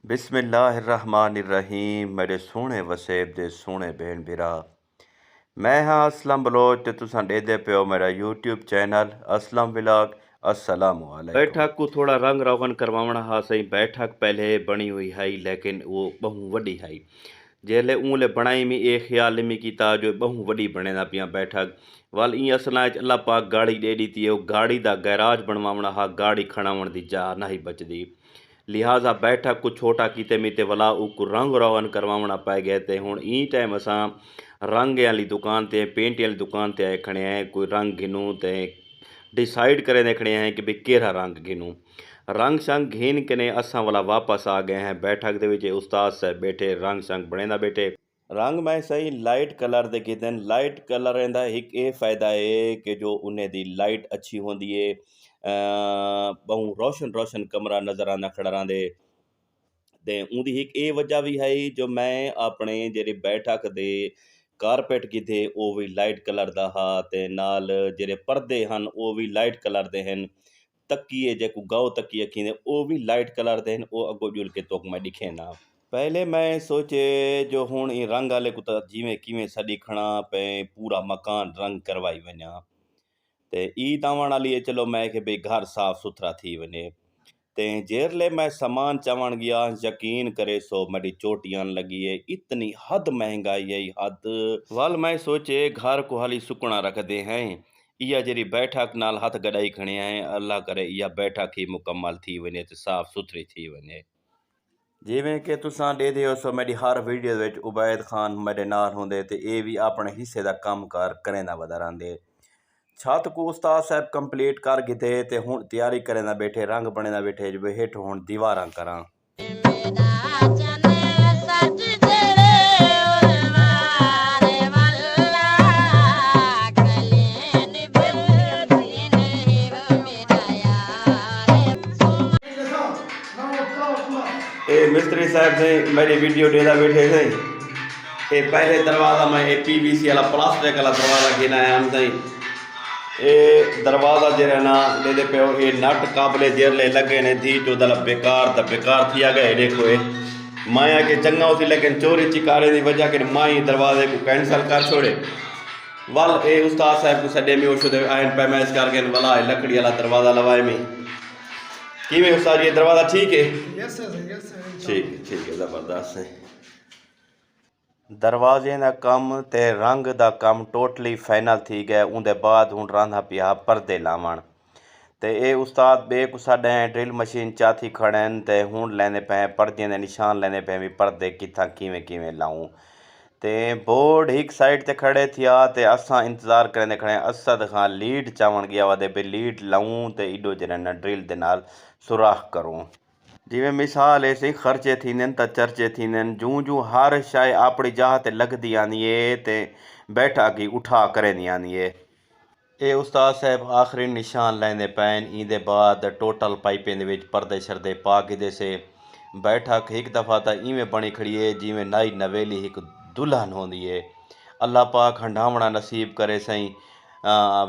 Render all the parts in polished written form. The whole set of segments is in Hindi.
बिस्मिल्लाहिर्रहमानिर्रहीम। मेरे सोहने वसेब दे सोहने बहन बिरा, मैं हाँ असलम बलोच ते तुसां डेदे पियो मेरा यूट्यूब चैनल असलम व्लॉग। अस्सलामु अलैकुम। बैठक को थोड़ा रंग रोगन करवावना हा सही। बैठक पहले बनी हुई है लेकिन वो बहु वड्डी है। जेले ऊले बनाई में ये ख्याल में कीता जो बहु वड्डी बने ना पिया बैठक वाल ई असला अल्लाह पाक गाड़ी दे दी थी। गाड़ी दा गैराज बनवावना हा, गाड़ी खड़ावन दी जा नहीं बचदी। लिहाजा बैठक को छोटा कीते मीते वाला उको रंग रोगन करवावना पै गए थे। हुण ई टाइम असां रंग वाली दुकान ते पेंट वाली दुकान ते आए खड़े हैं। कोई रंग गिनूँ ते डिसाइड करे देखने हैं कि भाई केड़ा रंग गिनूँ। रंग शंग घिन के असां वाला वापस आ गए हैं। बैठक दे विच उस्ताद साहब बैठे रंग शंग बने बैठे। रंग मैं सही लाइट कलर दे कीते। लाइट कलर का एक ये फायदा है कि जो उन्हें दी लाइट अच्छी होंदी है। बहु रोशन रोशन कमरा नज़र आना खड़ा दे। ते उंदी एक ये वजह भी है जो मैं अपने जेरे बैठक दे कारपेट कीते वो भी लाइट कलर दा हा ते नाल जेरे पर्दे हन वो भी लाइट कलर दे हन। तकिए जेको गाओ तकिए खींदे वो भी लाइट कलर दे हन। वो अगो जुल के तोक मैं दिखे ना। पहले मैं सोचे जो हुण ई रंग वाले को तो जिमें किमें सड़ी खड़ा पे पूरा मकान रंग करवाई वना। ते ई तवण वाली है चलो मैं कि भाई घर साफ सुथरा थी वने। ते जेरले मैं सामान चवण गया यकीन करे सो मेरी चोटियां लगी है। इतनी हद महंगाई है हद वाल मैं सोचे घर को हाली सुकना रख दे हैं। इया जेरी बैठक नाल हथ गड़ाई खड़े हैं। अल्लाह करे इया बैठक ही मुकम्मल थी वने ते साफ सुथरी थी वने। जिमें कि तुसां देखदे हो सो मेरी हर वीडियो विच उबैद खान मेरे नाल होंदे ते ये भी अपने हिस्से का काम कार करें वधा रहिंदे। छत को उस्ताद साहब कंप्लीट कर गिते ते हुण तैयारी करें बैठे रंग बने बैठे जो हेठ हुण दीवारां करां। ए मिस्त्री साहब से मेरी वीडियो डेला बैठे थे। ये पहले दरवाज़ा में ये PVC वाला प्लास्टिक वाला दरवाज़ा गिना है हम सही। ये दरवाज़ा जरा ना दे पे ये नट काबले जेरले लगे ने थी जो दल बेकार थी आ गए। देखो ये माया के चंगा होती लेकिन चोरी चिकारे की वजह के माई दरवाजे को कैंसल कर छोड़े। वल ए उस्ताद साहब को सडे में उछो आयन पैमाइश करके वाला लकड़ी वाला दरवाज़ा लवाए में कि में उस्ताद ये दरवाज़ा ठीक है। ठीक है ज़बरदस्त है। दरवाजे का कम ते रंग का कम टोटली फाइनल थी गया। उनके बाद हुण रहा पिया परदे लावण ते ये उस्ताद बे को साडे ड्रिल मशीन चाथी खड़न ते हुण लैंदे पे परदे के निशान लैंदे पे भी परदे किथा किवें लाऊं। ते बोर्ड एक साइड ते खड़े थिया ते असां इंतज़ार करेंदे खड़े असद खां लीड चावण गया वदे पे लीड लाऊं ते इडो जरा ड्रिल दे नाल सुराख करूं। जिमें मिसाल ऐसे खर्चे थींदे त चर्चे थींदे। जूं जूं हर शय अपनी जगह ते लगदी आंदी है ते बैठा की उठा करेंदी आंदी है। ये उस्ताद साहब आखिरी निशान लैंदे पैन। इंदे बाद टोटल पाइपें दे विच परदे शरदे पा के से बैठक एक दफ़ा तो इवें बनी खड़ी है जिमें नई नवेली एक दुल्हन होंदी है। अल्लाह पाक हंडावना नसीब करे सही।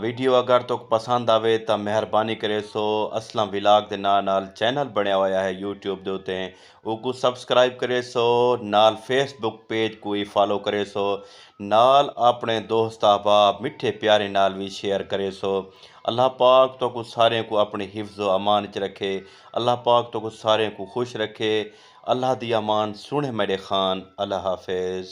वीडियो अगर तो पसंद आवे तो मेहरबानी करे सो असलम व्लॉग के नाल चैनल बनया हुआ है यूट्यूब के उत्ते उसको सब्सक्राइब करे सो। नाल फेसबुक पेज को ही फॉलो करे सो। नाल अपने दोस्त अहबाब मिठे प्यारे नाल भी शेयर करे सो। अल्लाह पाक तो कुछ सारे को अपनी हिफ्ज़ व अमान च रखे। अल्लाह पाक तो कुछ सारे को खुश रखे। अल्लाह दी अमान सुने मेरे खान। अल्लाह हाफिज़।